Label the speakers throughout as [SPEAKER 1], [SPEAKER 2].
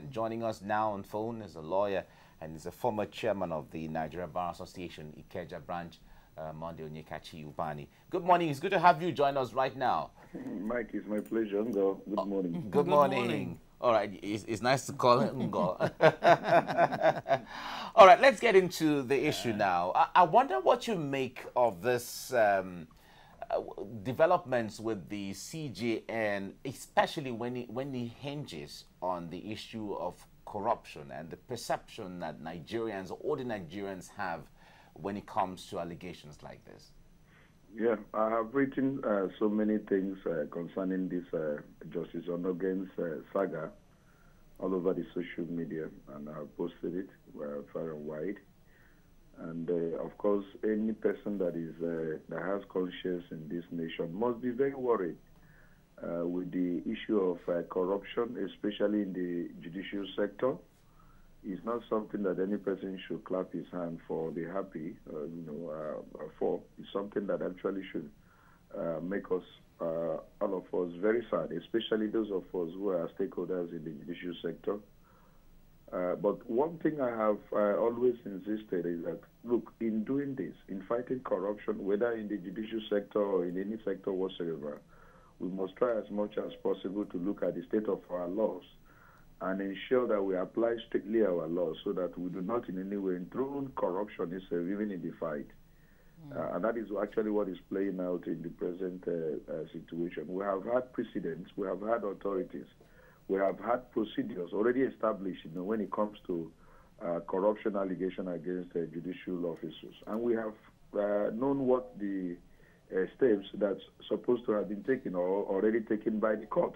[SPEAKER 1] And joining us now on phone is a lawyer and is a former chairman of the Nigeria Bar Association, Ikeja branch, Monday Onyekachi Ubani. Good morning. It's good to have you join us right now.
[SPEAKER 2] Mike, it's my pleasure. Ngo. Good morning.
[SPEAKER 1] Good morning. All right, it's nice to call it Ngo. All right, let's get into the issue now. I wonder what you make of this developments with the CJN, especially when it hinges on the issue of corruption and the perception that Nigerians, or all the Nigerians, have when it comes to allegations like this.
[SPEAKER 2] Yeah, I have written so many things concerning this Justice Onogen's saga all over the social media, and I have posted it far and wide. And of course, any person that is that has conscience in this nation must be very worried with the issue of corruption, especially in the judicial sector. It's not something that any person should clap his hand for, be happy, for. It's something that actually should make us, all of us, very sad, especially those of us who are stakeholders in the judicial sector. But one thing I have always insisted is that, look, in doing this, in fighting corruption, whether in the judicial sector or in any sector whatsoever, we must try as much as possible to look at the state of our laws and ensure that we apply strictly our laws so that we do not in any way intrude corruption itself, even in the fight. And that is actually what is playing out in the present situation. We have had precedents, we have had authorities, we have had procedures already established when it comes to corruption allegation against judicial officers. And we have known what the steps that's supposed to have been taken or already taken by the court.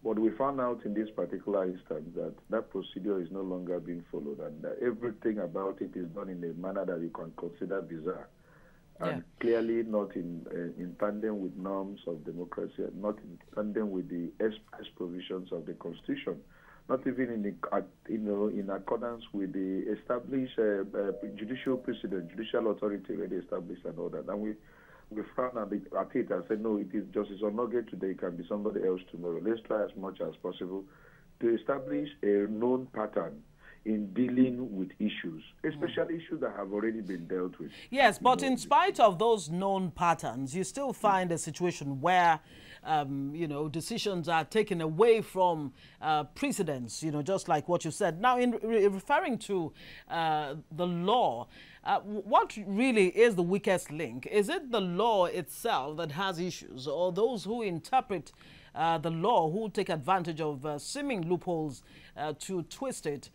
[SPEAKER 2] But we found out in this particular instance that that procedure is no longer being followed, and everything about it is done in a manner that you can consider bizarre, and clearly not in tandem with norms of democracy, not in tandem with the express provisions of the Constitution, not even in accordance with the established judicial precedent, judicial authority already established and all that. And we frown at it and say, no, it is Justice Onoge today, it can be somebody else tomorrow. Let's try as much as possible to establish a known pattern in dealing with issues, especially issues that have already been dealt with.
[SPEAKER 3] Yes, but in spite of those known patterns, you still find a situation where, decisions are taken away from precedents, just like what you said. Now, in referring to the law, what really is the weakest link? Is it the law itself that has issues, or those who interpret the law, who take advantage of seeming loopholes to twist it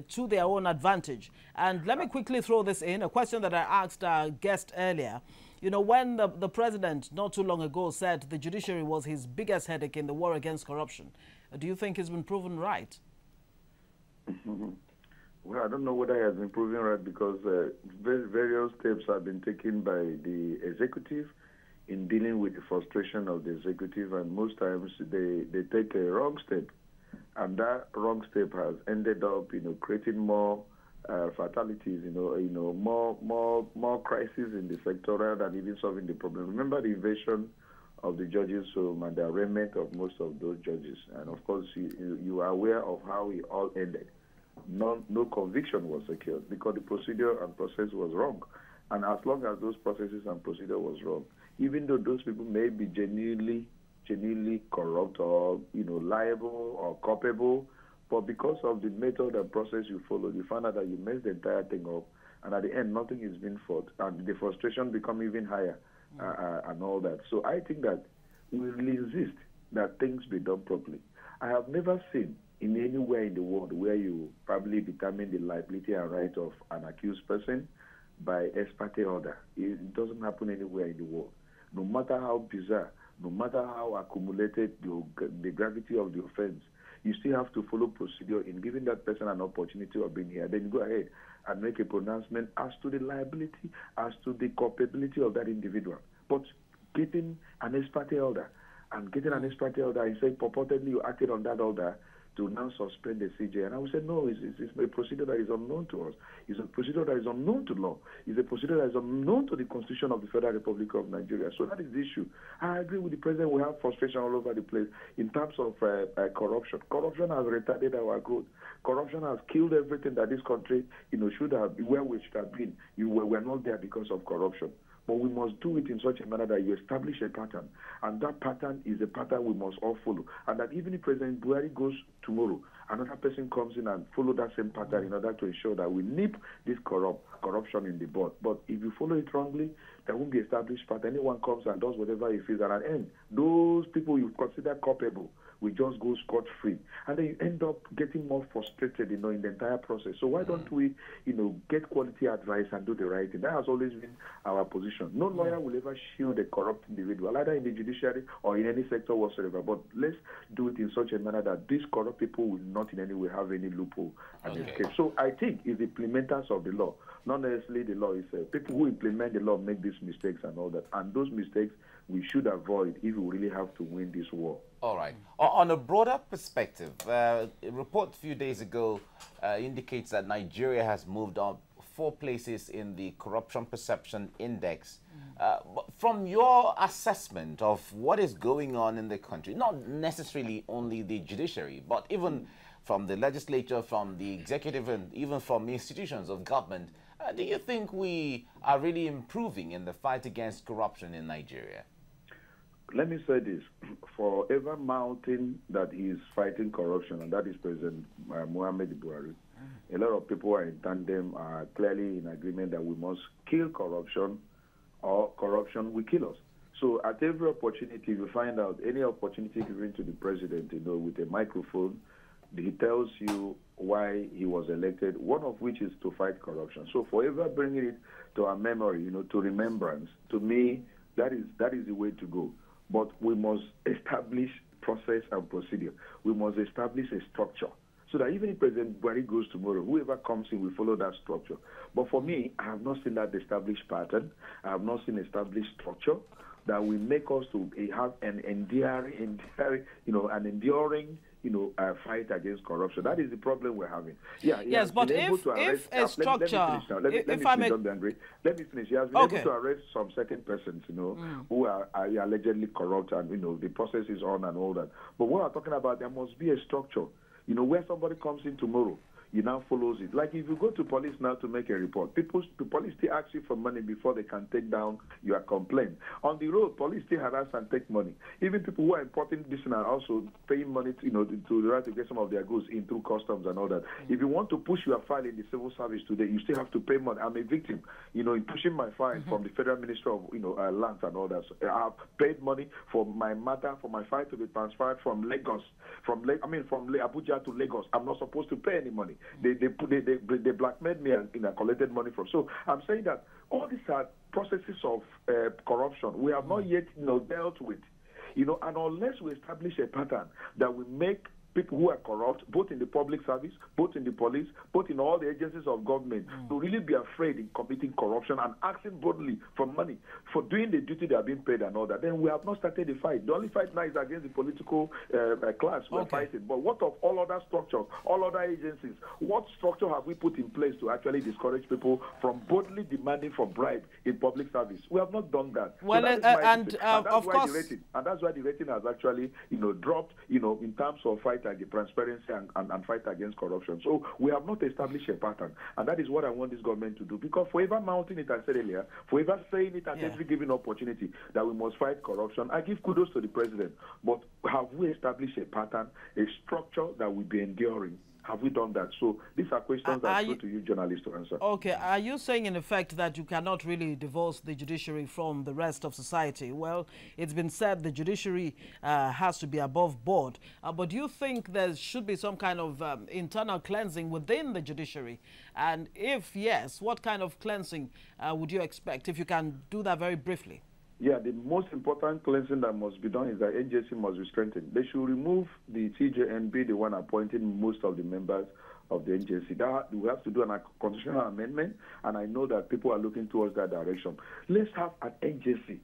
[SPEAKER 3] to their own advantage? And let me quickly throw this in, a question that I asked our guest earlier. When the president not too long ago said the judiciary was his biggest headache in the war against corruption, do you think he's been proven right?
[SPEAKER 2] Well, I don't know whether he has been proven right, because various steps have been taken by the executive in dealing with the frustration of the executive, and most times they take a wrong step, and that wrong step has ended up, creating more fatalities, more crises in the sector rather than even solving the problem. Remember the invasion of the judges' home and the arraignment of most of those judges, and of course you are aware of how it all ended. No conviction was secured because the procedure and process was wrong. And as long as those processes and procedure was wrong, even though those people may be genuinely corrupt or liable or culpable, but because of the method and process you followed, you find out that you messed the entire thing up, and at the end nothing is being fought, and the frustration become even higher and all that. So I think that we will insist that things be done properly. I have never seen in anywhere in the world where you probably determine the liability and right of an accused person by ex parte order. It doesn't happen anywhere in the world. No matter how bizarre, no matter how accumulated the gravity of the offense, you still have to follow procedure in giving that person an opportunity of being here. Then you go ahead and make a pronouncement as to the liability, as to the culpability of that individual. But getting an ex parte order and getting an ex parte order and say purportedly you acted on that order to now suspend the CJ. And I would say, no, it's a procedure that is unknown to us. It's a procedure that is unknown to law. It's a procedure that is unknown to the Constitution of the Federal Republic of Nigeria. So that is the issue. I agree with the president. We have frustration all over the place in terms of corruption. Corruption has retarded our growth. Corruption has killed everything that this country, should have, where we should have been. We're not there because of corruption. But we must do it in such a manner that you establish a pattern. And that pattern is a pattern we must all follow. And that even if President Buhari goes tomorrow, another person comes in and follow that same pattern in order to ensure that we nip this corruption in the bud. But if you follow it wrongly, there won't be established pattern. Anyone comes and does whatever he feels, and at the end, those people you consider culpable will just go scot-free. And then you end up getting more frustrated, in the entire process. So why don't we, get quality advice and do the right thing? That has always been our position. No lawyer will ever shield a corrupt individual, either in the judiciary or in any sector whatsoever. But let's do it in such a manner that these corrupt people will not in any way have any loophole and escape. So I think it's the implementers of the law, not necessarily the law itself. People who implement the law make these mistakes and all that. And those mistakes we should avoid if we really have to win this war.
[SPEAKER 1] All right. On a broader perspective, a report a few days ago indicates that Nigeria has moved up 4 places in the Corruption Perception Index. From your assessment of what is going on in the country, not necessarily only the judiciary, but even from the legislature, from the executive, and even from institutions of government, do you think we are really improving in the fight against corruption in Nigeria?
[SPEAKER 2] Let me say this. For every mountain that is fighting corruption, and that is President Muhammad Buhari, a lot of people are in tandem, are clearly in agreement that we must kill corruption, or corruption will kill us. So at every opportunity, you find out any opportunity given to the president, with a microphone, he tells you why he was elected, one of which is to fight corruption. So forever bringing it to our memory, to remembrance, to me, that is the way to go. But we must establish process and procedure. We must establish a structure so that even if President Buhari goes tomorrow, whoever comes in will follow that structure. But for me, I have not seen that established pattern. I have not seen established structure that will make us to have an enduring fight against corruption. That is the problem we're having. Yeah.
[SPEAKER 3] Yes, but if a structure,
[SPEAKER 2] let me finish. He has been able to arrest some certain persons, who are allegedly corrupt, and the process is on and all that. But what I'm talking about, there must be a structure, where somebody comes in tomorrow, you now follows it. Like if you go to police now to make a report, the police still ask you for money before they can take down your complaint. On the road, police still harass and take money. Even people who are importing this and are also paying money to get some of their goods in through customs and all that. If you want to push your file in the civil service today, you still have to pay money. I'm a victim, in pushing my file from the Federal Ministry of Lands and all that. So I have paid money for my matter, for my file to be transferred from Lagos, from Abuja to Lagos. I'm not supposed to pay any money. They blackmailed me and collected money from. So I'm saying that all these are processes of corruption we have not yet dealt with, and unless we establish a pattern that will make people who are corrupt, both in the public service, both in the police, both in all the agencies of government, to really be afraid in committing corruption and asking boldly for money for doing the duty they are being paid and all that, then we have not started the fight. The only fight now is against the political class we're fighting. But what of all other structures, all other agencies? What structure have we put in place to actually discourage people from boldly demanding for bribe in public service? We have not done that.
[SPEAKER 3] Well,
[SPEAKER 2] so
[SPEAKER 3] and of course,
[SPEAKER 2] that's why the rating has actually dropped, in terms of fight against transparency and fight against corruption. So we have not established a pattern, and that is what I want this government to do. Because forever mounting it, I said earlier, forever saying it at every given opportunity that we must fight corruption, I give kudos to the president. But have we established a pattern, a structure that will be enduring? Have we done that? So these are questions that go to you, journalists, to answer.
[SPEAKER 3] Okay. Are you saying, in effect, that you cannot really divorce the judiciary from the rest of society? Well, it's been said the judiciary has to be above board. But do you think there should be some kind of internal cleansing within the judiciary? And if yes, what kind of cleansing would you expect, if you can do that very briefly?
[SPEAKER 2] Yeah, the most important cleansing that must be done is that NJC must be strengthened. They should remove the TJ and be the one appointing most of the members of the NJC. That we have to do a constitutional amendment, and I know that people are looking towards that direction. Let's have an NJC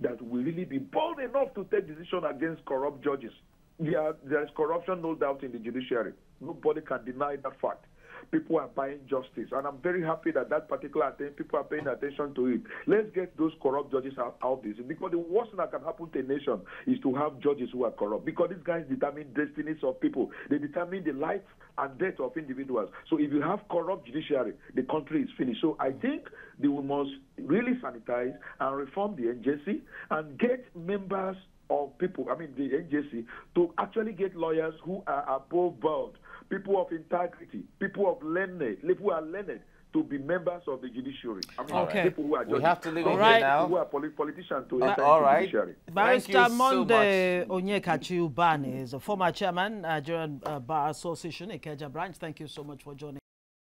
[SPEAKER 2] that will really be bold enough to take decisions against corrupt judges.
[SPEAKER 4] there is corruption, no doubt, in the judiciary. Nobody can deny that fact. People are buying justice, and I'm very happy that particular thing, people are paying attention to it. Let's get those corrupt judges out of this, because the worst thing that can happen to a nation is to have judges who are corrupt, because these guys determine destinies of people. They determine the life and death of individuals. So if you have corrupt judiciary, the country is finished. So I think we must really sanitize and reform the NJC and get members of people, I mean the NJC, to actually get lawyers who are above board, people of integrity, people of learned, people who are learned, to be members of the judiciary. I mean, people who are judges.
[SPEAKER 1] We have to leave it here now.
[SPEAKER 4] Who are politicians to enter
[SPEAKER 1] the
[SPEAKER 4] judiciary.
[SPEAKER 3] Barrister Monday Onyekachi Ubani is a former chairman, Nigerian Bar Association, Ikeja branch. Thank you so much for joining.